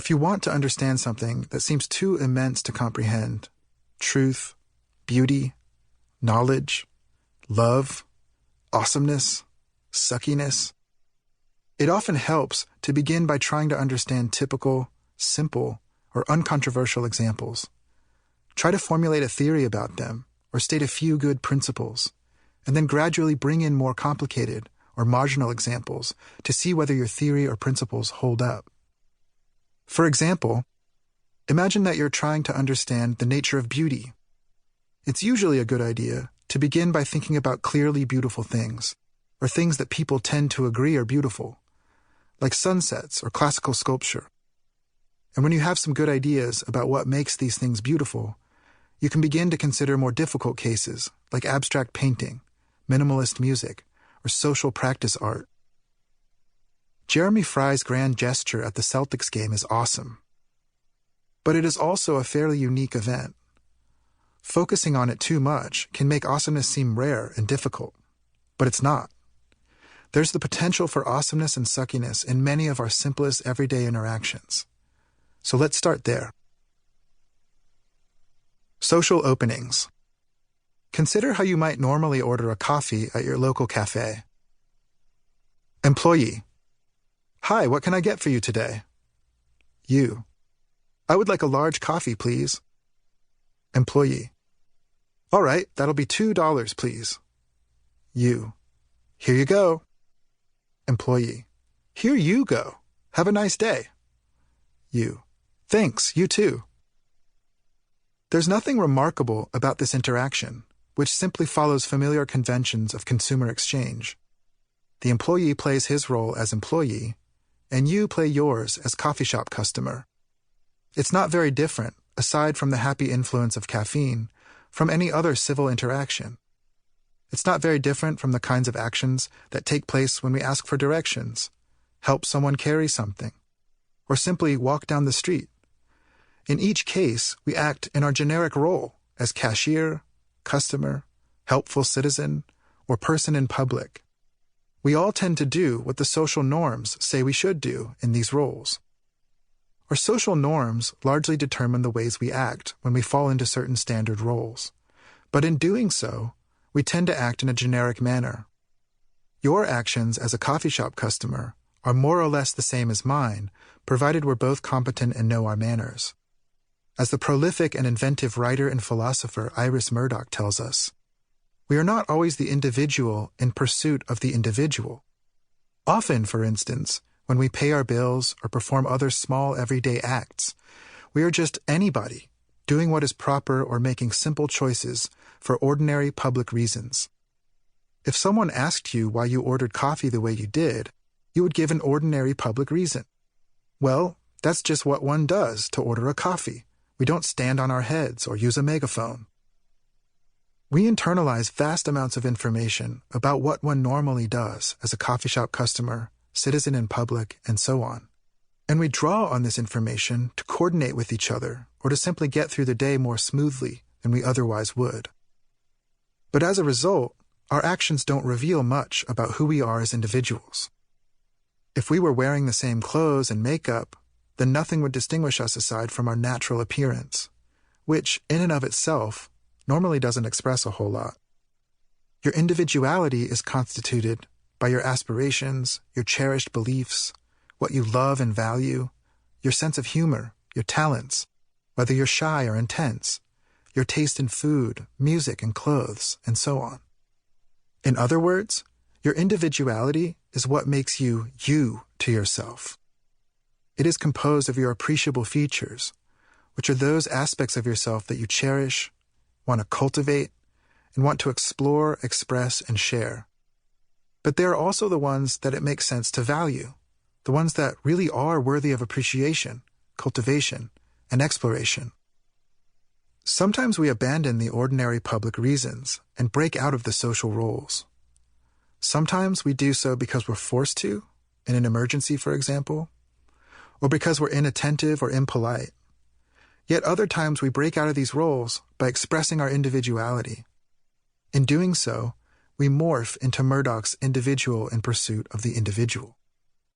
If you want to understand something that seems too immense to comprehend, truth, beauty, knowledge, love, awesomeness, suckiness, it often helps to begin by trying to understand typical, simple, or uncontroversial examples. Try to formulate a theory about them, or state a few good principles, and then gradually bring in more complicated or marginal examples to see whether your theory or principles hold up. For example, imagine that you're trying to understand the nature of beauty. It's usually a good idea to begin by thinking about clearly beautiful things, or things that people tend to agree are beautiful, like sunsets or classical sculpture. And when you have some good ideas about what makes these things beautiful, you can begin to consider more difficult cases like abstract painting, minimalist music, or social practice art. Jeremy Fry's grand gesture at the Celtics game is awesome. But it is also a fairly unique event. Focusing on it too much can make awesomeness seem rare and difficult, but it's not. There's the potential for awesomeness and suckiness in many of our simplest everyday interactions. So let's start there. Social openings. Consider how you might normally order a coffee at your local cafe. Employee. Hi, what can I get for you today? You. I would like a large coffee, please. Employee. All right, that'll be $2, please. You. Here you go. Employee. Here you go. Have a nice day. You. Thanks, you too. There's nothing remarkable about this interaction, which simply follows familiar conventions of consumer exchange. The employee plays his role as employee, and you play yours as coffee shop customer. It's not very different, aside from the happy influence of caffeine, from any other civil interaction. It's not very different from the kinds of actions that take place when we ask for directions, help someone carry something, or simply walk down the street. In each case, we act in our generic role as cashier, customer, helpful citizen, or person in public. We all tend to do what the social norms say we should do in these roles. Our social norms largely determine the ways we act when we fall into certain standard roles. But in doing so, we tend to act in a generic manner. Your actions as a coffee shop customer are more or less the same as mine, provided we're both competent and know our manners. As the prolific and inventive writer and philosopher Iris Murdoch tells us, we are not always the individual in pursuit of the individual. Often, for instance, when we pay our bills or perform other small everyday acts, we are just anybody doing what is proper or making simple choices for ordinary public reasons. If someone asked you why you ordered coffee the way you did, you would give an ordinary public reason. Well, that's just what one does to order a coffee. We don't stand on our heads or use a megaphone. We internalize vast amounts of information about what one normally does as a coffee shop customer, citizen in public, and so on. And we draw on this information to coordinate with each other or to simply get through the day more smoothly than we otherwise would. But as a result, our actions don't reveal much about who we are as individuals. If we were wearing the same clothes and makeup, then nothing would distinguish us aside from our natural appearance, which, in and of itself, normally doesn't express a whole lot. Your individuality is constituted by your aspirations, your cherished beliefs, what you love and value, your sense of humor, your talents, whether you're shy or intense, your taste in food, music, and clothes, and so on. In other words, your individuality is what makes you to yourself. It is composed of your appreciable features, which are those aspects of yourself that you cherish, want to cultivate, and want to explore, express, and share. But they are also the ones that it makes sense to value, the ones that really are worthy of appreciation, cultivation, and exploration. Sometimes we abandon the ordinary public reasons and break out of the social roles. Sometimes we do so because we're forced to, in an emergency, for example, or because we're inattentive or impolite. Yet other times we break out of these roles by expressing our individuality. In doing so, we morph into Murdoch's individual in pursuit of the individual.